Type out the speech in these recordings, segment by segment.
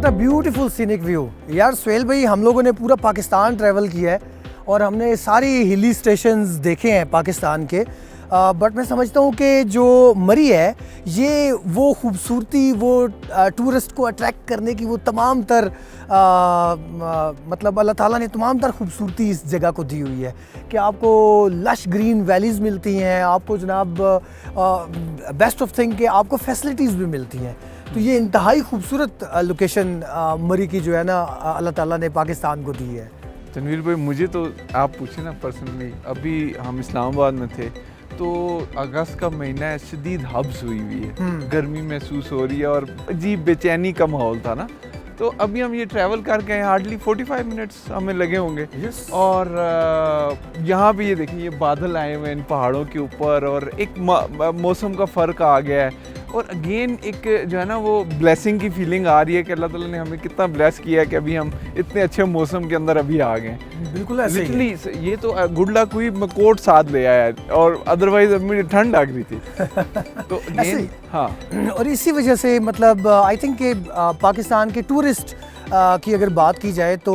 What a beautiful scenic view. यार सुहेल भाई, हम लोगों ने पूरा पाकिस्तान ट्रैवल किया है और हमने सारी हिली स्टेशंस देखे हैं पाकिस्तान के। बट मैं समझता हूँ कि जो मरी है ये वो खूबसूरती, वो टूरिस्ट को अट्रैक्ट करने की वो तमाम तर मतलब अल्लाह ताला ने तमाम तर खूबसूरती इस जगह को दी हुई है कि आपको लश ग्रीन वैलीज़ मिलती हैं, आपको जनाब बेस्ट ऑफ थिंग कि आपको फैसिलिटीज़ भी मिलती हैं। तो ये इंतहाई खूबसूरत लोकेशन मरी की जो है ना अल्लाह ताला ने पाकिस्तान को दी है। तनवीर भाई, मुझे तो आप पूछे ना पर्सनली, अभी हम इस्लामाबाद में थे तो अगस्त का महीना है, शदीद हब्स हुई हुई है, गर्मी महसूस हो रही है और अजीब बेचैनी का माहौल था ना। तो अभी हम ये ट्रैवल करके आए, हार्डली 45 मिनट्स हमें लगे होंगे। और यहाँ पे ये देखिए, ये बादल आए हुए हैं इन पहाड़ों के ऊपर और एक मौसम का फ़र्क आ गया है। और अगेन एक जो है ना वो ब्लेसिंग की फीलिंग आ रही है कि अल्लाह ताला ने हमें कितना ब्लेस किया है कि अभी हम इतने अच्छे मौसम के अंदर अभी आ गए। बिल्कुल ऐसे लिटरली ये तो गुड लक हुई, मैं कोट साथ ले आया और अदरवाइज अब मुझे ठंड लग रही थी। तो अगेन हाँ, और इसी वजह से मतलब आई थिंक कि पाकिस्तान के टूरिस्ट की अगर बात की जाए तो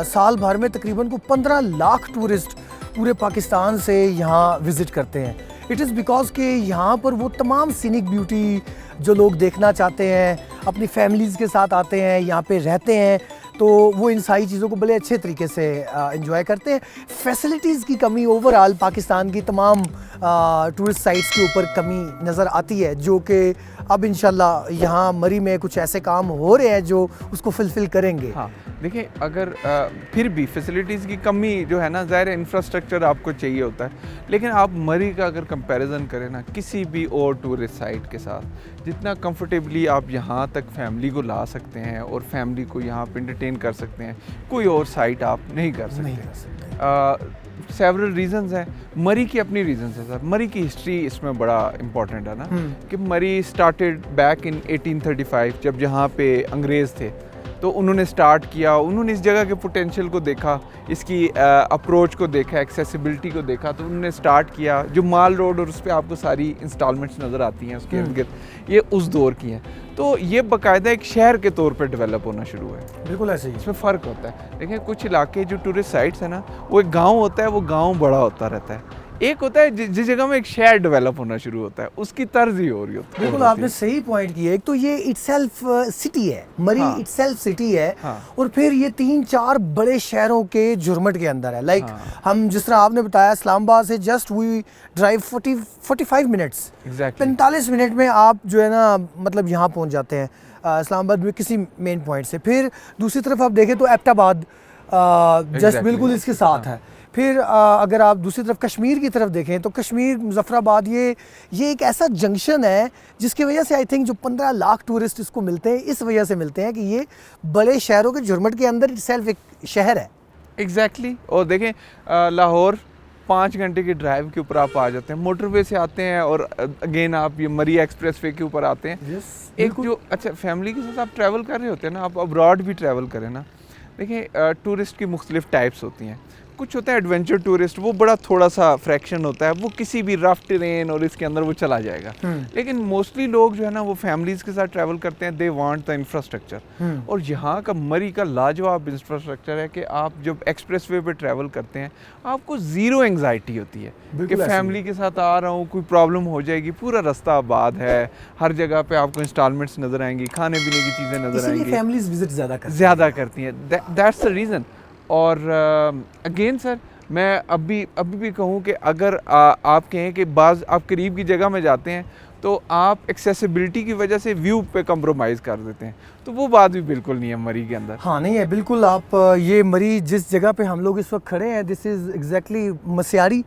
साल भर में तकरीबन को 15 लाख टूरिस्ट पूरे पाकिस्तान से यहाँ विज़िट करते हैं। इट इज़ बिकॉज कि यहाँ पर वो तमाम सीनिक ब्यूटी जो लोग देखना चाहते हैं, अपनी फैमिलीज़ के साथ आते हैं, यहाँ पे रहते हैं, तो वो इन सारी चीज़ों को बड़े अच्छे तरीके से एंजॉय करते हैं। फैसिलिटीज़ की कमी ओवरऑल पाकिस्तान की तमाम टूरिस्ट साइट्स के ऊपर कमी नज़र आती है, जो कि अब इंशाल्लाह यहाँ मरी में कुछ ऐसे काम हो रहे हैं जो उसको फुलफ़िल करेंगे। हाँ देखिए, अगर फिर भी फैसिलिटीज़ की कमी जो है ना, ज़ाहिर इंफ्रास्ट्रक्चर आपको चाहिए होता है, लेकिन आप मरी का अगर कंपैरिजन करें ना किसी भी और टूरिस्ट साइट के साथ, जितना कंफर्टेबली आप यहाँ तक फैमिली को ला सकते हैं और फैमिली को यहाँ पे एंटरटेन कर सकते हैं, कोई और साइट आप नहीं कर सकते। सेवरल रीजंस हैं, मरी की अपनी रीजंस है सर। मरी की हिस्ट्री इसमें बड़ा इंपॉर्टेंट है ना, कि मरी स्टार्टेड बैक इन 1835, जब यहाँ पे अंग्रेज़ थे तो उन्होंने स्टार्ट किया। उन्होंने इस जगह के पोटेंशियल को देखा, इसकी अप्रोच को देखा, एक्सेसिबिलिटी को देखा, तो उन्होंने स्टार्ट किया। जो माल रोड और उस पर आपको सारी इंस्टॉलमेंट्स नज़र आती हैं उसके इर्द गिर्द, ये उस दौर की हैं। तो ये बाकायदा एक शहर के तौर पे डेवलप होना शुरू हुआ है। बिल्कुल ऐसे ही इसमें फ़र्क होता है। देखिए, कुछ इलाके जो टूरिस्ट साइट्स हैं ना, वो एक गाँव होता है, वो गाँव बड़ा होता रहता है। एक होता है जिस जगह में एक शहर डेवलप होना शुरू होता है, उसकी तर्ज ही हो रही होती है। बिल्कुल आपने सही पॉइंट किया। एक तो ये इटसेल्फ सिटी है, मरी इटसेल्फ सिटी है। और फिर ये 3-4 बड़े शहरों के झुरमट के अंदर है। लाइक हम जिस तरह आपने बताया, इस्लामाबाद से just we drive 45 minutes, 45 minute में आप जो है ना मतलब यहाँ पहुँच जाते हैं इस्लामाबाद में किसी मेन पॉइंट से। फिर दूसरी तरफ आप देखें तो एबटाबाद जस्ट बिल्कुल इसके साथ है। फिर अगर आप दूसरी तरफ कश्मीर की तरफ देखें तो कश्मीर, मुजफ्फराबाद, ये एक ऐसा जंक्शन है जिसकी वजह से आई थिंक जो 15 लाख टूरिस्ट इसको मिलते हैं, इस वजह से मिलते हैं कि ये बड़े शहरों के झुरमट के अंदर इटसेल्फ एक शहर है। एग्जैक्टली। और देखें, लाहौर 5 घंटे की ड्राइव के ऊपर आप आ जाते हैं, मोटरवे से आते हैं और अगेन आप ये मरी एक्सप्रेसवे के ऊपर आते हैं। एक जो अच्छा फैमिली के साथ आप ट्रैवल कर रहे होते हैं ना, आप अब्रॉड भी ट्रैवल करें ना, देखिए टूरिस्ट की मुख्तलिफ टाइप्स होती हैं। कुछ होता है एडवेंचर टूरिस्ट, वो बड़ा थोड़ा सा फ्रैक्शन होता है, वो किसी भी रफ टेरेन और इसके अंदर वो चला जाएगा। लेकिन मोस्टली लोग जो है ना वो फैमिलीज़ के साथ ट्रैवल करते हैं, दे वांट द इंफ्रास्ट्रक्चर। और यहाँ का मरी का लाजवाब इंफ्रास्ट्रक्चर है कि आप जब एक्सप्रेसवे पे ट्रैवल करते हैं, आपको ज़ीरो एंग्जाइटी होती है कि फैमिली के साथ आ रहा हूँ, कोई प्रॉब्लम हो जाएगी। पूरा रास्ता आबाद है, हर जगह पे आपको इंस्टॉलमेंट्स नज़र आएंगी, खाने पीने की चीज़ें नज़र आएंगी। फैमिलीज विजिट ज़्यादा करती हैं, दैट्स द रीज़न। और अगेन सर, मैं अभी भी कहूँ कि अगर आप कहें कि बाज़ आप करीब की जगह में जाते हैं तो आप एक्सेसिबिलिटी की वजह से व्यू पे कंप्रोमाइज़ कर देते हैं, तो वो बात भी बिल्कुल नहीं है मरी के अंदर। हाँ नहीं है बिल्कुल। आप ये मरी जिस जगह पे हम लोग इस वक्त खड़े हैं, दिस इज़ एग्जैक्टली मस्यारी,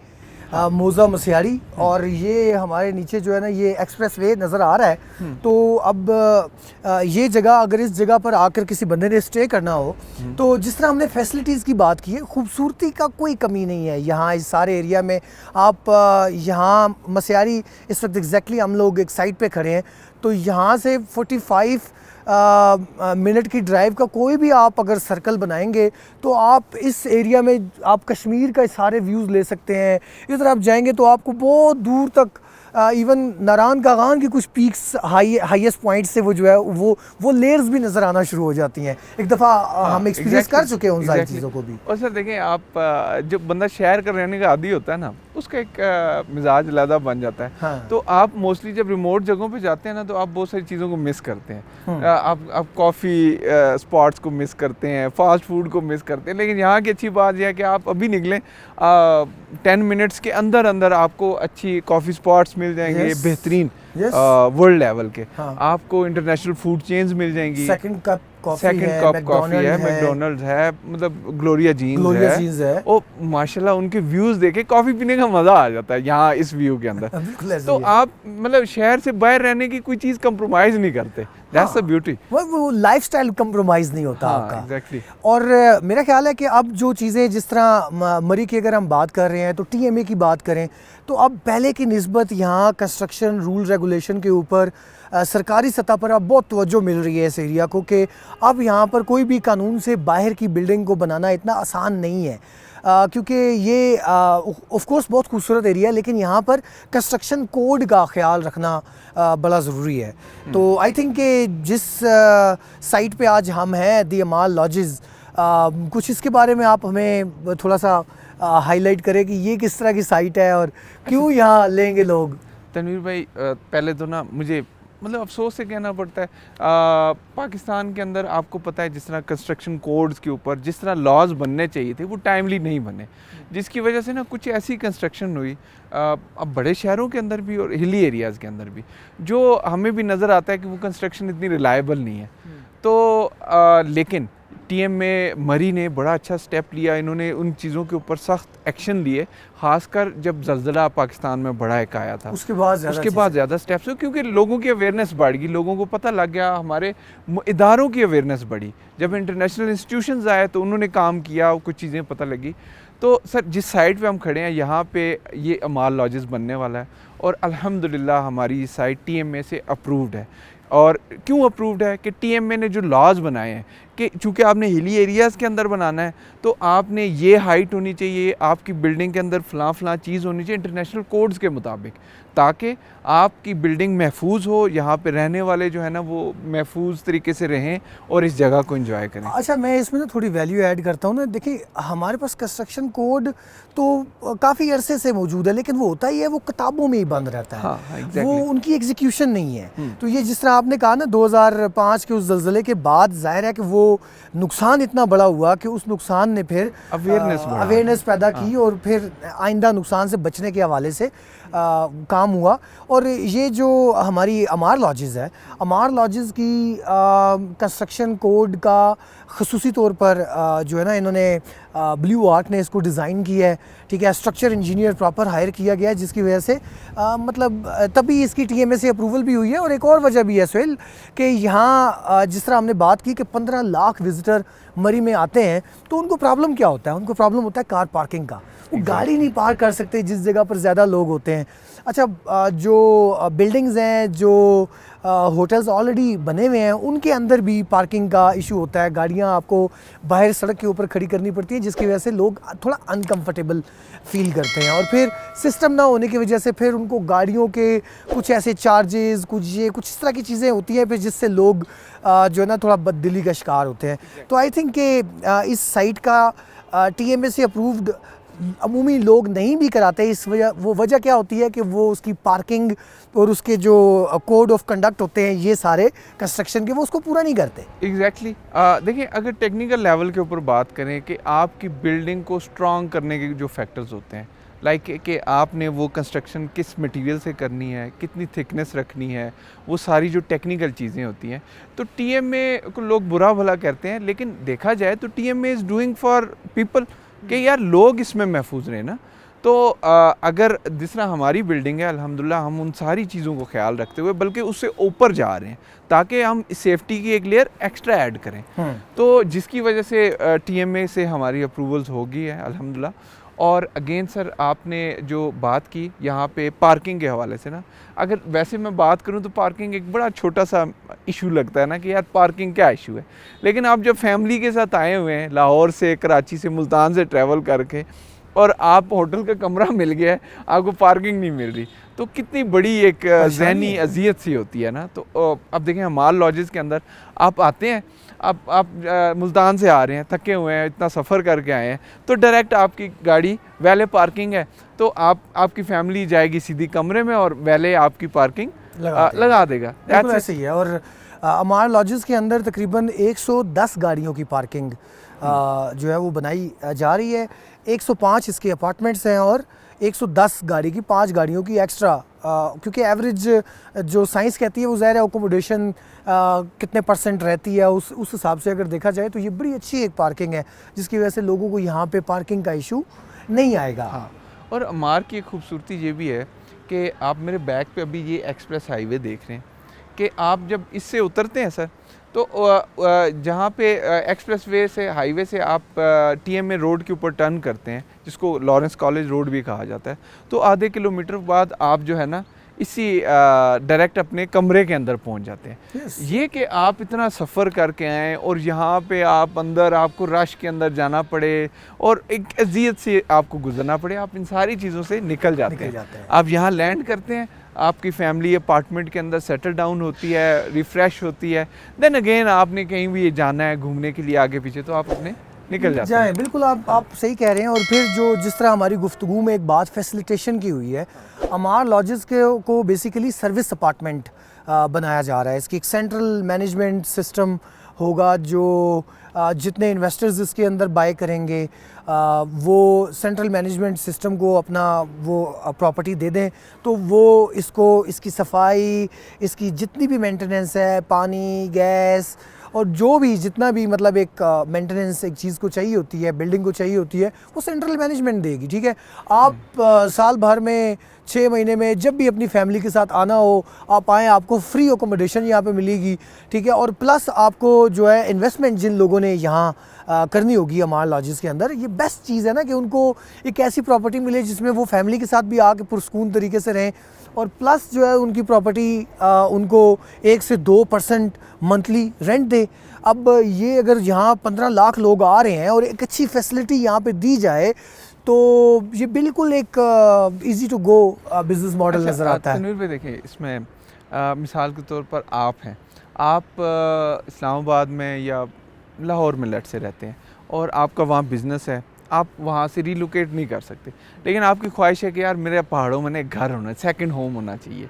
मोज़ा मस्यारी, और ये हमारे नीचे जो है ना ये एक्सप्रेस वे नज़र आ रहा है। तो अब ये जगह, अगर इस जगह पर आकर किसी बंदे ने स्टे करना हो, तो जिस तरह हमने फैसिलिटीज़ की बात की है, खूबसूरती का कोई कमी नहीं है यहाँ इस सारे एरिया में। आप यहाँ मस्यारी इस वक्त एग्जैक्टली हम लोग एक साइड पे खड़े हैं, तो यहाँ से 45 मिनट की ड्राइव का कोई भी आप अगर सर्कल बनाएंगे तो आप इस एरिया में आप कश्मीर का सारे व्यूज़ ले सकते हैं। इधर आप जाएंगे तो आपको बहुत दूर तक इवन नारायण कागान की कुछ पीक्स हाईएस्ट पॉइंट से वो जो है वो लेयर्स भी नज़र आना शुरू हो जाती हैं। एक दफ़ा हम एक्सपीरियंस कर चुके हैं उन सारी चीज़ों को भी। और सर देखें, आप जब बंदा शहर का रहने का आदी होता है ना, उसका एक मिजाज अलग बन जाता है। हाँ। तो आप मोस्टली जब रिमोट जगहों पे जाते हैं ना, तो आप बहुत सारी चीज़ों को मिस करते हैं। आप कॉफ़ी स्पॉट्स को मिस करते हैं, फास्ट फूड को मिस करते हैं। लेकिन यहाँ की अच्छी बात यह है कि आप अभी निकलें 10 मिनट्स के अंदर अंदर आपको अच्छी कॉफ़ी स्पॉट्स मिल जाएंगे, बेहतरीन वर्ल्ड लेवल के। आपको इंटरनेशनल फूड चेन्स मिल जाएंगी। सेकंड कप कॉफ़ी है, मैकडोनल्ड्स है, मतलब ग्लोरिया जीन्स है। और माशाल्लाह उनके व्यूज़ देखे कॉफ़ी पीने का मज़ा आ जाता है यहाँ इस व्यू के अंदर। तो आप मतलब शहर से बाहर रहने की कोई चीज़ कंप्रोमाइज़ नहीं करते। That's the beauty। वो लाइफस्टाइल कंप्रोमाइज़ नहीं होता आपका। Exactly। और मेरा ख्याल है कि अब जो चीज़ें जिस तरह मरी की अगर हम बात कर रहे हैं, तो TMA की बात करें तो अब पहले की निस्बत यहाँ कंस्ट्रक्शन रूल रेगुलेशन के ऊपर सरकारी सतह पर अब बहुत तवज्जो मिल रही है इस एरिया को, कि अब यहाँ पर कोई भी कानून से बाहर की बिल्डिंग को बनाना इतना आसान नहीं है। क्योंकि ये ऑफ कोर्स बहुत खूबसूरत एरिया है, लेकिन यहाँ पर कंस्ट्रक्शन कोड का ख्याल रखना बड़ा ज़रूरी है। तो आई थिंक कि जिस साइट पे आज हम हैं, दी अमाल लॉजेस, कुछ इसके बारे में आप हमें थोड़ा सा हाईलाइट करें कि ये किस तरह की साइट है और क्यों यहाँ लेंगे लोग। तनवीर भाई, पहले तो ना मुझे मतलब अफसोस से कहना पड़ता है, पाकिस्तान के अंदर आपको पता है जिस तरह कंस्ट्रक्शन कोड्स के ऊपर जिस तरह लॉज बनने चाहिए थे वो टाइमली नहीं बने, जिसकी वजह से ना कुछ ऐसी कंस्ट्रक्शन हुई अब बड़े शहरों के अंदर भी और हिली एरियाज़ के अंदर भी, जो हमें भी नज़र आता है कि वो कंस्ट्रक्शन इतनी रिलायबल नहीं है। तो लेकिन TMA मरी ने बड़ा अच्छा स्टेप लिया। इन्होंने उन चीज़ों के ऊपर सख्त एक्शन लिए, ख़ासकर जब ज़लज़ला पाकिस्तान में बड़ा एक आया था, उसके बाद ज़्यादा स्टेप्स हुए, क्योंकि लोगों की अवेयरनेस बढ़ गई, लोगों को पता लग गया, हमारे इदारों की अवेयरनेस बढ़ी। जब इंटरनेशनल इंस्टीट्यूशंस आए तो उन्होंने काम किया, कुछ चीज़ें पता लगी। तो सर जिस साइट पे हम खड़े हैं यहाँ पे ये अमाल लॉजेस बनने वाला है, और अल्हम्दुलिल्लाह हमारी ये साइट TMA से अप्रूव्ड है। और क्यों अप्रूव्ड है कि TMA ने जो लॉज बनाए हैं कि चूँकि आपने हिली एरियाज़ के अंदर बनाना है तो आपने ये हाइट होनी चाहिए, आपकी बिल्डिंग के अंदर फ़लाँ चीज़ होनी चाहिए इंटरनेशनल कोड्स के मुताबिक, ताकि आपकी बिल्डिंग महफूज हो, यहाँ पे रहने वाले जो है ना वो महफूज तरीके से रहें और इस जगह को एंजॉय करें। अच्छा, मैं इसमें ना थोड़ी वैल्यू ऐड करता हूँ ना। देखिए, हमारे पास कंस्ट्रक्शन कोड तो काफ़ी अरसे से मौजूद है, लेकिन वो होता ही है, वो किताबों में ही बंद रहता है। हाँ, exactly। वो उनकी एग्जीक्यूशन नहीं है। तो ये जिस तरह आपने कहा ना 2005 के उस जल्जले के बाद जाहिर है कि वो नुकसान इतना बड़ा हुआ कि उस नुकसान ने फिर अवेयरनेस पैदा की और फिर आइंदा नुकसान से बचने के हवाले से काम हुआ। और ये जो हमारी अमार लॉजेस है, अमार लॉजेस की कंस्ट्रक्शन कोड का ख़ुसूसी तौर पर जो है ना इन्होंने ब्लू आर्ट ने इसको डिज़ाइन किया है, ठीक है। स्ट्रक्चर इंजीनियर प्रॉपर हायर किया गया है, जिसकी वजह से मतलब तभी इसकी TMA से अप्रूवल भी हुई है। और एक और वजह भी है सोहेल कि यहाँ जिस तरह हमने बात की कि 15 लाख विज़िटर मरी में आते हैं, तो उनको प्रॉब्लम क्या होता है? उनको प्रॉब्लम होता है कार पार्किंग का। वो गाड़ी नहीं पार्क कर सकते जिस जगह पर ज़्यादा लोग होते हैं। अच्छा, जो बिल्डिंग्स हैं, जो होटल्स ऑलरेडी बने हुए हैं, उनके अंदर भी पार्किंग का इशू होता है। गाड़ियाँ आपको बाहर सड़क के ऊपर खड़ी करनी पड़ती हैं, जिसकी वजह से लोग थोड़ा अनकंफर्टेबल फील करते हैं। और फिर सिस्टम ना होने की वजह से फिर उनको गाड़ियों के कुछ ऐसे चार्जेस, कुछ इस तरह की चीज़ें होती हैं फिर जिससे लोग जो है ना थोड़ा बददिली का शिकार होते हैं। तो आई थिंक कि इस साइट का TMA से अप्रूव्ड अमूमी लोग नहीं भी कराते। इस वजह क्या होती है कि वो उसकी पार्किंग और उसके जो कोड ऑफ कंडक्ट होते हैं ये सारे कंस्ट्रक्शन के, वो उसको पूरा नहीं करते। एग्जैक्टली। देखिए, अगर टेक्निकल लेवल के ऊपर बात करें कि आपकी बिल्डिंग को स्ट्रॉन्ग करने के जो फैक्टर्स होते हैं, लाइक कि आपने वो कंस्ट्रक्शन किस मटेरियल से करनी है, कितनी थिकनेस रखनी है, वो सारी जो टेक्निकल चीज़ें होती हैं, तो TMA को लोग बुरा भला कहते हैं, लेकिन देखा जाए तो TMA is doing for people कि यार लोग इसमें महफूज रहे ना। तो अगर जिस तरह हमारी बिल्डिंग है, अल्हम्दुलिल्लाह हम उन सारी चीज़ों को ख्याल रखते हुए बल्कि उससे ऊपर जा रहे हैं ताकि हम सेफ्टी की एक लेयर एक्स्ट्रा ऐड करें। तो जिसकी वजह से TMA से हमारी अप्रूवल्स हो गई है अल्हम्दुलिल्लाह। और अगेन सर, आपने जो बात की यहाँ पे पार्किंग के हवाले से ना, अगर वैसे मैं बात करूँ तो पार्किंग एक बड़ा छोटा सा इशू लगता है ना कि यार पार्किंग क्या इशू है। लेकिन आप जब फैमिली के साथ आए हुए हैं लाहौर से, कराची से, मुल्तान से ट्रैवल करके, और आप होटल का कमरा मिल गया है, आपको पार्किंग नहीं मिल रही, तो कितनी बड़ी एक ज़हनी अजियत सी होती है ना। तो अब देखें हमार लॉजेस के अंदर आप आते हैं, आप मुल्तान से आ रहे हैं, थके हुए हैं, इतना सफ़र करके आए हैं, तो डायरेक्ट आपकी गाड़ी वैले पार्किंग है, तो आपकी फैमिली जाएगी सीधी कमरे में और वैले आपकी पार्किंग लगा देगा। ऐसे ही है। और अमार लॉजेस के अंदर तकरीबन 110 गाड़ियों की पार्किंग जो है वो बनाई जा रही है। 105 इसके अपार्टमेंट्स हैं और 110 गाड़ी की 5 गाड़ियों की एक्स्ट्रा, क्योंकि एवरेज जो साइंस कहती है वो ज़ाहिर है अकोमोडेशन कितने % रहती है, उस हिसाब से अगर देखा जाए तो ये बड़ी अच्छी एक पार्किंग है, जिसकी वजह से लोगों को यहाँ पे पार्किंग का इशू नहीं आएगा। हाँ, और अमार की खूबसूरती ये भी है कि आप मेरे बैक पे अभी ये एक्सप्रेस हाईवे देख रहे हैं कि आप जब इससे उतरते हैं सर, तो जहाँ पे एक्सप्रेस वे से हाईवे से आप TMA रोड के ऊपर टर्न करते हैं, जिसको लॉरेंस कॉलेज रोड भी कहा जाता है, तो आधे किलोमीटर बाद आप जो है ना इसी डायरेक्ट अपने कमरे के अंदर पहुंच जाते हैं। ये कि आप इतना सफ़र करके आएँ और यहाँ पे आप अंदर आपको रश के अंदर जाना पड़े और एक अजियत से आपको गुजरना पड़े, आप इन सारी चीज़ों से निकल जाते हैं। आप यहाँ लैंड करते हैं, आपकी फैमिली अपार्टमेंट के अंदर सेटल डाउन होती है, रिफ़्रेश होती है, देन अगेन आपने कहीं भी जाना है घूमने के लिए आगे पीछे, तो आप अपने निकल जाते हैं। बिल्कुल आप सही कह रहे हैं। और फिर जो जिस तरह हमारी गुफ्तगू में एक बात फैसिलिटेशन की हुई है, अमार लॉजेस को बेसिकली सर्विस अपार्टमेंट बनाया जा रहा है। इसकी एक सेंट्रल मैनेजमेंट सिस्टम होगा, जो जितने इन्वेस्टर्स इसके अंदर बाय करेंगे वो सेंट्रल मैनेजमेंट सिस्टम को अपना वो प्रॉपर्टी दे दें, तो वो इसकी सफाई, इसकी जितनी भी मेंटेनेंस है, पानी, गैस और जो भी जितना भी मतलब एक मेंटेनेंस एक चीज़ को चाहिए होती है, बिल्डिंग को चाहिए होती है, वो सेंट्रल मैनेजमेंट देगी। ठीक है, आप साल भर में 6 महीने में जब भी अपनी फैमिली के साथ आना हो आप आएँ, आपको फ्री अकोमोडेशन यहाँ पे मिलेगी। ठीक है, और प्लस आपको जो है इन्वेस्टमेंट जिन लोगों ने यहाँ करनी होगी अमार लॉजेस के अंदर, ये बेस्ट चीज़ है ना कि उनको एक ऐसी प्रॉपर्टी मिले जिसमें वो फैमिली के साथ भी आके पुरसकून तरीके से रहें, और प्लस जो है उनकी प्रॉपर्टी उनको 1 से 2% मंथली रेंट दे। अब ये अगर यहाँ 15 लाख लोग आ रहे हैं और एक अच्छी फैसिलिटी यहाँ पे दी जाए, तो ये बिल्कुल एक easy to go business model नज़र आता है। तनवीर भाई देखिए, इसमें मिसाल के तौर पर आप इस्लामाबाद में या लाहौर में लट से रहते हैं और आपका वहाँ बिज़नेस है, आप वहाँ से रिलोकेट नहीं कर सकते, लेकिन आपकी ख्वाहिश है कि यार मेरे पहाड़ों में एक घर होना, सेकंड होम होना चाहिए।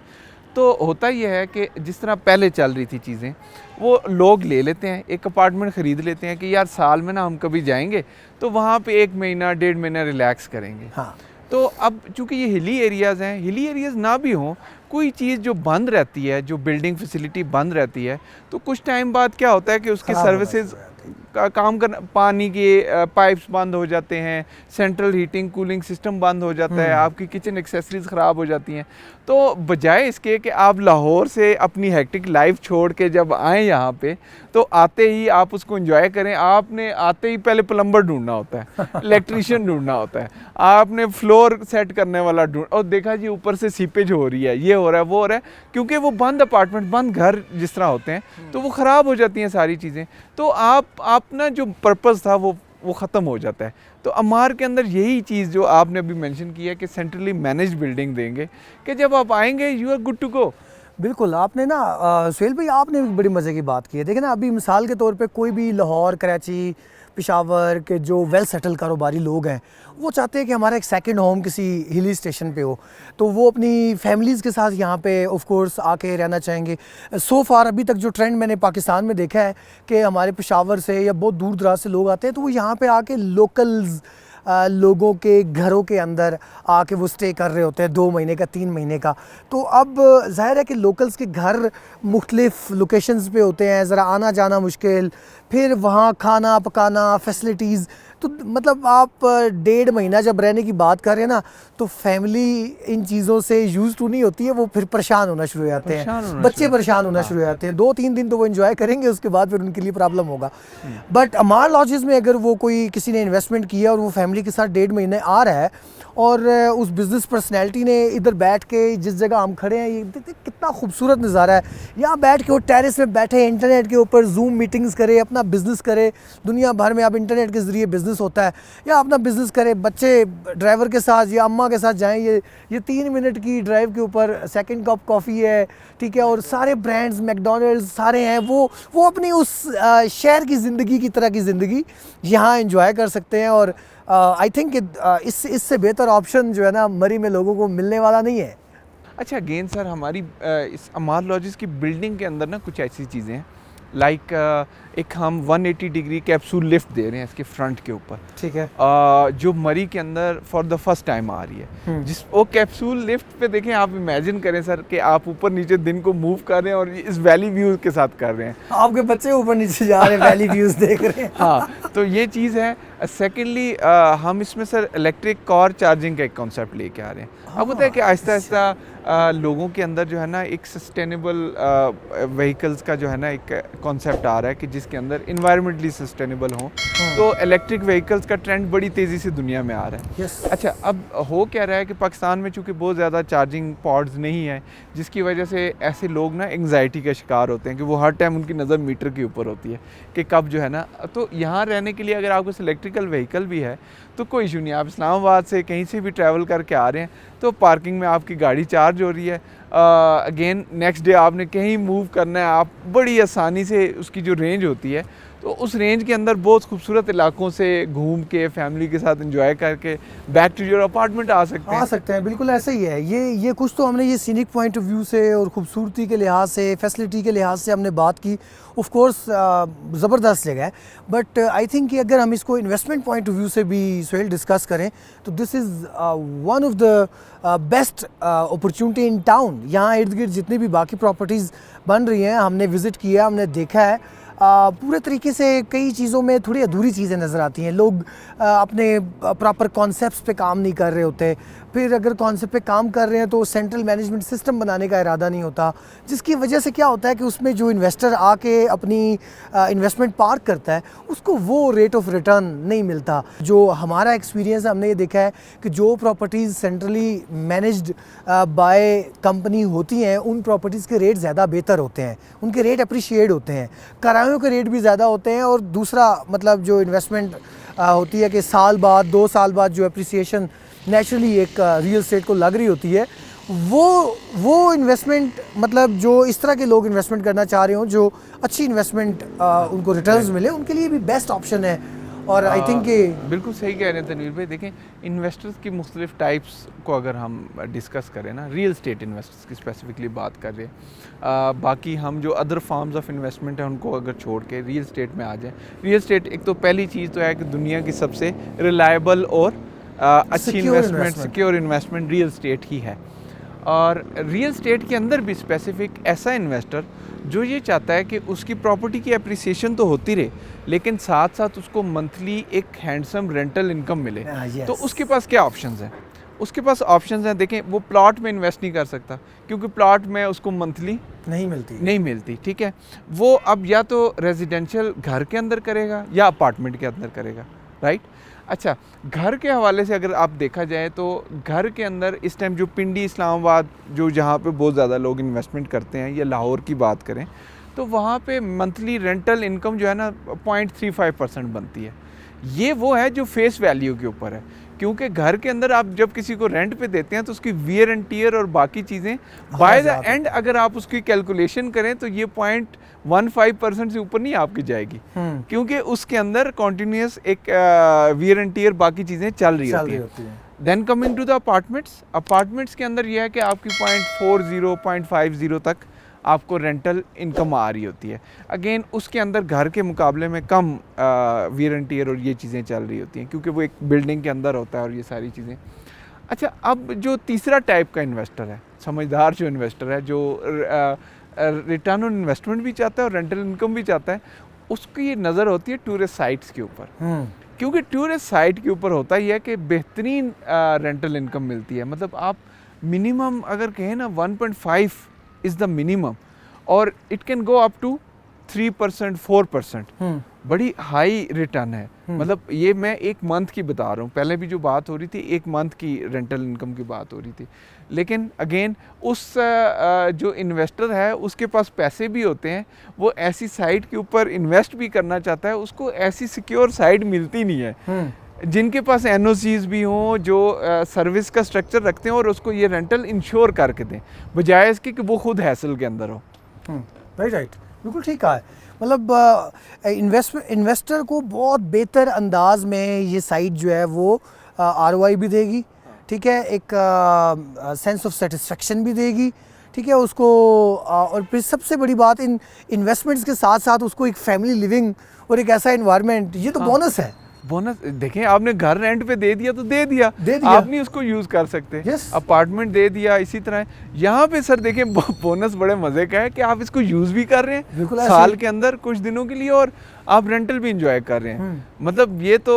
तो होता यह है कि जिस तरह पहले चल रही थी चीज़ें, वो लोग ले लेते हैं, एक अपार्टमेंट ख़रीद लेते हैं कि यार साल में ना हम कभी जाएंगे तो वहाँ पे 1 महीना 1.5 महीना रिलैक्स करेंगे। हाँ। तो अब चूँकि ये हिली एरियाज़ हैं, हिली एरियाज़ ना भी हों, कोई चीज़ जो बंद रहती है, जो बिल्डिंग फैसिलिटी बंद रहती है, तो कुछ टाइम बाद क्या होता है कि उसके सर्विसेज का काम करना, पानी के पाइप्स बंद हो जाते हैं, सेंट्रल हीटिंग कूलिंग सिस्टम बंद हो जाता है, आपकी किचन एक्सेसरीज ख़राब हो जाती हैं। तो बजाय इसके कि आप लाहौर से अपनी हेक्टिक लाइफ छोड़ के जब आएँ यहाँ पे, तो आते ही आप उसको एंजॉय करें, आपने आते ही पहले प्लम्बर ढूंढना होता है, इलेक्ट्रीशियन ढूंढना होता है, आपने फ्लोर सेट करने वाला ढूंढ, और देखा जी ऊपर से सीपेज हो रही है, ये हो रहा है, वो हो रहा है, क्योंकि वो बंद अपार्टमेंट, बंद घर जिस तरह होते हैं, तो वो ख़राब हो जाती हैं सारी चीज़ें। तो आप ना जो पर्पज़ था वो ख़त्म हो जाता है। तो अमार के अंदर यही चीज़ जो आपने अभी मेंशन की है कि सेंट्रली मैनेज बिल्डिंग देंगे कि जब आप आएंगे you are good to go. बिल्कुल, आपने ना सुहेल भाई आपने भी बड़ी मज़े की बात की है। देखिए ना, अभी मिसाल के तौर पे कोई भी लाहौर, कराची, पेशावर के जो वेल सेटल कारोबारी लोग हैं, वो चाहते हैं कि हमारा एक सेकंड होम किसी हिली स्टेशन पे हो, तो वो अपनी फैमिलीज़ के साथ यहाँ पे ऑफ कोर्स आके रहना चाहेंगे। सो फार अभी तक जो ट्रेंड मैंने पाकिस्तान में देखा है कि हमारे पेशावर से या बहुत दूर दराज से लोग आते हैं, तो वो यहाँ पे आके लोकल्स लोगों के घरों के अंदर आके वो स्टे कर रहे होते हैं 2 महीने का, 3 महीने का। तो अब ज़ाहिर है कि लोकल्स के घर मुख्तलिफ़ लोकेशंस पे होते हैं, ज़रा आना जाना मुश्किल, फिर वहाँ खाना पकाना, फैसिलिटीज़, तो मतलब आप 1.5 महीना जब रहने की बात कर रहे हैं ना, तो फैमिली इन चीज़ों से यूज़ टू नहीं होती है, वो फिर परेशान होना शुरू हो जाते हैं, बच्चे परेशान होना शुरू हो जाते हैं। 2-3 दिन तो वो एंजॉय करेंगे, उसके बाद फिर उनके लिए प्रॉब्लम होगा। बट अमार लॉजेस में अगर वो कोई किसी ने इन्वेस्टमेंट किया और वो फैमिली के साथ 1.5 महीने आ रहा है, और उस बिज़नेस पर्सनैलिटी ने इधर बैठ के, जिस जगह हम खड़े हैं, ये कितना खूबसूरत नज़ारा है, यहाँ बैठ के वो टेरेस में बैठे इंटरनेट के ऊपर जूम मीटिंग्स करे, अपना बिज़नेस करे, दुनिया भर में आप इंटरनेट के ज़रिए बिज़नेस बिज़नेस होता है या अपना बिज़नेस करे, बच्चे ड्राइवर के साथ या अम्मा के साथ जाएं, ये 3 मिनट की ड्राइव के ऊपर सेकंड कप कॉफ़ी है, ठीक है, और सारे ब्रांड्स मैकडोनल्ड्स सारे हैं, वो अपनी उस शहर की ज़िंदगी की तरह की ज़िंदगी यहाँ एंजॉय कर सकते हैं। और आई थिंक इससे बेहतर ऑप्शन जो है ना मरी में लोगों को मिलने वाला नहीं है। अच्छा अगेन सर, हमारी इस अमार लॉजेस की बिल्डिंग के अंदर ना कुछ ऐसी चीज़ें हैं लाइक एक हम 180 डिग्री कैप्सूल लिफ्ट दे रहे हैं इसके फ्रंट के ऊपर, ठीक है, जो मरी के अंदर फॉर द फर्स्ट टाइम आ रही है। जिस वो कैप्सूल लिफ्ट पे देखें, आप इमेजिन करें सर कि आप ऊपर नीचे दिन को मूव कर रहे हैं और इस वैली व्यू के साथ कर रहे हैं, आपके बच्चे ऊपर नीचे जा रहे हैं, वैली व्यूज़ देख रहे हैं। हाँ, तो ये चीज़ है। सेकेंडली हम इसमें सर इलेक्ट्रिक कार चार्जिंग का एक कॉन्सेप्ट लेके आ रहे हैं। अब होता है कि आहिस्ता आहिस्ता लोगों के अंदर जो है ना एक सस्टेनेबल व्हीकल्स का जो है ना एक कॉन्सेप्ट आ रहा है कि जिसके अंदर इन्वायरमेंटली सस्टेनेबल हों, तो इलेक्ट्रिक व्हीकल्स का ट्रेंड बड़ी तेज़ी से दुनिया में आ रहा है। yes. अच्छा, अब हो क्या रहा है कि पाकिस्तान में चूँकि बहुत ज़्यादा चार्जिंग पॉड्स नहीं है, जिसकी वजह से ऐसे लोग ना एंग्जाइटी का शिकार होते हैं कि वो हर टाइम उनकी नज़र मीटर के ऊपर होती है कि कब जो है ना। तो यहाँ रहने के लिए अगर आपको इलेक्ट्रिकल व्हीकल भी है तो कोई इशू नहीं, आप इस्लामाबाद से कहीं से भी ट्रैवल करके आ रहे हैं तो पार्किंग में आपकी गाड़ी चार्ज हो रही है। अगेन नेक्स्ट डे आपने कहीं मूव करना है, आप बड़ी आसानी से उसकी जो रेंज होती है तो उस रेंज के अंदर बहुत खूबसूरत इलाकों से घूम के फैमिली के साथ एंजॉय करके बैक टू योर अपार्टमेंट आ सकते हैं। बिल्कुल ऐसा ही है। ये कुछ तो हमने ये सीनिक पॉइंट ऑफ व्यू से और खूबसूरती के लिहाज से, फैसिलिटी के लिहाज से हमने बात की। ऑफ कोर्स ज़बरदस्त जगह है, बट आई थिंक कि अगर हम इसको इन्वेस्टमेंट पॉइंट ऑफ व्यू से भी सोहेल डिस्कस करें तो this is one of the best opportunity in town. यहाँ इर्द गिर्द जितनी भी बाकी प्रॉपर्टीज़ बन रही हैं हमने विज़िट किया, हमने देखा है, पूरे तरीके से कई चीज़ों में थोड़ी अधूरी चीज़ें नज़र आती हैं। लोग अपने प्रॉपर कॉन्सेप्ट्स पे काम नहीं कर रहे होते, फिर अगर कॉन्सेप्ट पे काम कर रहे हैं तो सेंट्रल मैनेजमेंट सिस्टम बनाने का इरादा नहीं होता, जिसकी वजह से क्या होता है कि उसमें जो इन्वेस्टर आके अपनी इन्वेस्टमेंट पार्क करता है उसको वो रेट ऑफ रिटर्न नहीं मिलता। जो हमारा एक्सपीरियंस है, हमने ये देखा है कि जो properties centrally managed by company होती हैं उन प्रॉपर्टीज़ के रेट ज़्यादा बेहतर होते हैं, उनके रेट अप्रिशिएट होते हैं, किरायों के रेट भी ज़्यादा होते हैं। और दूसरा मतलब जो इन्वेस्टमेंट होती है कि साल बाद 2 साल बाद जो अप्रिसिएशन नेचुरली एक रियल एस्टेट को लग रही होती है, वो इन्वेस्टमेंट मतलब जो इस तरह के लोग इन्वेस्टमेंट करना चाह रहे हो, जो अच्छी इन्वेस्टमेंट उनको रिटर्न्स मिले, उनके लिए भी बेस्ट ऑप्शन है। और आई थिंक कि बिल्कुल सही कह रहे हैं तनवीर भाई। देखें, इन्वेस्टर्स की मुख्तलिफ टाइप्स को अगर हम डिस्कस करें ना, रियल एस्टेट इन्वेस्टर्स की स्पेसिफिकली बात कर रहे हैं, बाकी हम जो अदर फॉर्म्स ऑफ इन्वेस्टमेंट है उनको अगर छोड़ के रियल एस्टेट में आ जाए। रियल एस्टेट एक तो पहली चीज़ तो है कि दुनिया की सबसे रिलायबल और अच्छी investment, secure investment real estate ही है। और रियल एस्टेट के अंदर भी स्पेसिफिक ऐसा इन्वेस्टर जो ये चाहता है कि उसकी प्रॉपर्टी की एप्रिसिएशन तो होती रहे लेकिन साथ साथ उसको मंथली एक हैंडसम रेंटल इनकम मिले, तो उसके पास क्या ऑप्शंस हैं? उसके पास ऑप्शंस हैं। देखें, वो प्लॉट में इन्वेस्ट नहीं कर सकता क्योंकि प्लॉट में उसको मंथली नहीं मिलती, ठीक है। वो अब या तो रेजिडेंशियल घर के अंदर करेगा या अपार्टमेंट के अंदर करेगा, राइट। अच्छा, घर के हवाले से अगर आप देखा जाए तो घर के अंदर इस टाइम जो पिंडी, इस्लामाबाद, जो जहाँ पे बहुत ज़्यादा लोग इन्वेस्टमेंट करते हैं, या लाहौर की बात करें तो वहाँ पे मंथली रेंटल इनकम जो है ना 0.35% बनती है। ये वो है जो फेस वैल्यू के ऊपर है, क्योंकि घर के अंदर आप जब किसी को रेंट पे देते हैं तो उसकी वियर एंड टियर और बाकी चीज़ें बाय द एंड अगर आप उसकी कैलकुलेशन करें तो ये 0.15% से ऊपर नहीं आपकी जाएगी, क्योंकि उसके अंदर कॉन्टीन्यूस एक वियर एंड टियर बाकी चीज़ें चल रही होती हैं। Then coming to the apartments के अंदर यह है कि आपकी 0.40 0.50 तक आपको रेंटल इनकम आ रही होती है। अगेन उसके अंदर घर के मुकाबले में कम वियर एंड टियर और ये चीज़ें चल रही होती हैं क्योंकि वो एक बिल्डिंग के अंदर होता है और ये सारी चीज़ें। अच्छा, अब जो तीसरा टाइप का इन्वेस्टर है, समझदार जो इन्वेस्टर है, जो रिटर्न ऑन इन्वेस्टमेंट भी चाहता है और रेंटल इनकम भी चाहता है, उसकी ये नज़र होती है टूरिस्ट साइट्स के ऊपर। क्योंकि टूरिस्ट साइट के ऊपर होता ही है कि बेहतरीन रेंटल इनकम मिलती है। मतलब आप मिनिमम अगर कहें ना 1.5 इज़ द मिनिमम, और it can go up to 3% 4%, बड़ी हाई रिटर्न है। मतलब ये मैं एक मंथ की बता रहा हूँ, पहले भी जो बात हो रही थी एक मंथ की रेंटल इनकम की बात हो रही थी। लेकिन अगेन उस जो इन्वेस्टर है उसके पास पैसे भी होते हैं, वो ऐसी साइट के ऊपर इन्वेस्ट भी करना चाहता है, उसको ऐसी सिक्योर साइट मिलती नहीं है जिनके पास एनओसीज भी हों, जो सर्विस का स्ट्रक्चर रखते हैं और उसको ये रेंटल इंश्योर करके दें, बजाय इसके कि वो खुद हैसल के अंदर हो। राइट, बिल्कुल ठीक कहा है। मतलब इन्वेस्टर को बहुत बेहतर अंदाज में ये साइट जो है वो ROI भी देगी, ठीक है, एक सेंस ऑफ सेटिस्फेक्शन भी देगी, ठीक है उसको, और फिर सबसे बड़ी बात इन इन्वेस्टमेंट्स के साथ साथ उसको एक फैमिली लिविंग और एक ऐसा इन्वायरमेंट, ये तो बोनस है। बोनस देखें, आपने घर रेंट पे दे दिया तो दे दिया, आप नहीं उसको यूज कर सकते। अपार्टमेंट दे दिया, इसी तरह यहाँ पे सर देखें बोनस बड़े मजे का है कि आप इसको यूज भी कर रहे हैं साल के अंदर कुछ दिनों के लिए, और आप रेंटल भी इंजॉय कर रहे हैं। मतलब ये तो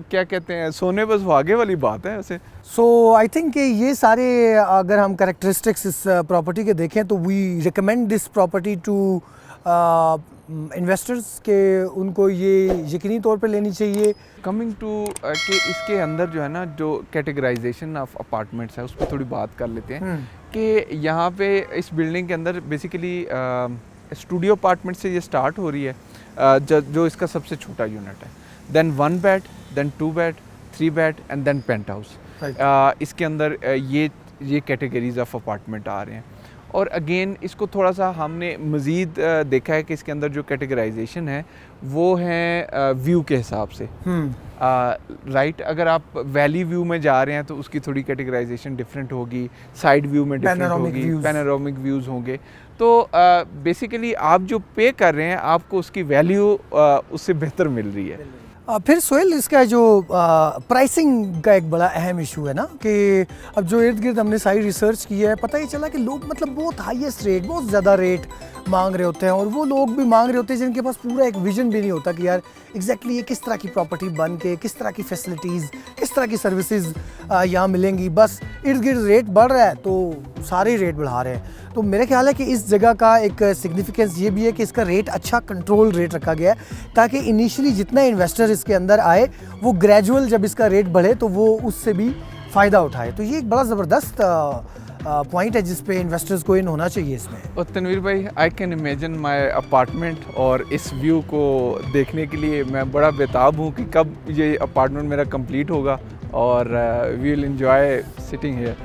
क्या कहते हैं, सोने पर सुहागे वाली बात है वैसे। सो आई थिंक ये सारे अगर हम कैरेक्टरिस्टिक्स इस प्रॉपर्टी के देखें तो we recommend this property to investors के, उनको ये यकीनी तौर पे लेनी चाहिए। कमिंग टू कि इसके अंदर जो है ना, जो कैटेगराइजेशन ऑफ अपार्टमेंट्स है उस पर थोड़ी बात कर लेते हैं कि यहाँ पे इस बिल्डिंग के अंदर बेसिकली स्टूडियो अपार्टमेंट से ये स्टार्ट हो रही है, जो इसका सबसे छोटा यूनिट है, then 1 bed, then 2 bed, 3 bed and then penthouse. इसके अंदर ये कैटेगरीज ऑफ अपार्टमेंट आ रहे हैं। और अगेन इसको थोड़ा सा हमने मज़ीद देखा है कि इसके अंदर जो कैटेगराइजेशन है वो है व्यू के हिसाब से। राइट, अगर आप वैली व्यू में जा रहे हैं तो उसकी थोड़ी कैटेगराइजेशन डिफरेंट होगी, साइड व्यू में डिफरेंट होगी, पैनोरामिक व्यूज़ होंगे। तो बेसिकली आप जो पे कर रहे हैं आपको उसकी वैल्यू उससे बेहतर मिल रही है। फिर सोहेल, इसका जो प्राइसिंग का एक बड़ा अहम इशू है ना, कि अब जो इर्द गिर्द हमने सारी रिसर्च की है, पता ही चला कि लोग मतलब बहुत हाईएस्ट रेट, बहुत ज़्यादा रेट मांग रहे होते हैं, और वो लोग भी मांग रहे होते हैं जिनके पास पूरा एक विजन भी नहीं होता कि यार एग्जैक्टली ये किस तरह की प्रॉपर्टी बन के, किस तरह की फैसिलिटीज़, किस तरह की सर्विसेज यहाँ मिलेंगी। बस इर्द गिर्द रेट बढ़ रहा है तो सारे रेट बढ़ा रहे हैं। तो मेरे ख्याल है कि इस जगह का एक सिग्निफिकेंस ये भी है कि इसका रेट अच्छा कंट्रोल रेट रखा गया है, ताकि इनिशियली जितना इन्वेस्टर इसके अंदर आए वो ग्रेजुअल जब इसका रेट बढ़े तो वो उससे भी फ़ायदा उठाए। तो ये एक बड़ा ज़बरदस्त पॉइंट है जिस पे इन्वेस्टर्स को इन होना चाहिए इसमें। और तनवीर भाई, I can imagine my apartment, और इस व्यू को देखने के लिए मैं बड़ा बेताब हूँ कि कब ये अपार्टमेंट मेरा कंप्लीट होगा और we will enjoy sitting here.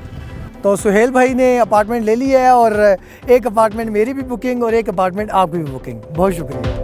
तो सुहेल भाई ने अपार्टमेंट ले लिया है, और एक अपार्टमेंट मेरी भी बुकिंग और एक अपार्टमेंट आपकी भी बुकिंग। बहुत शुक्रिया।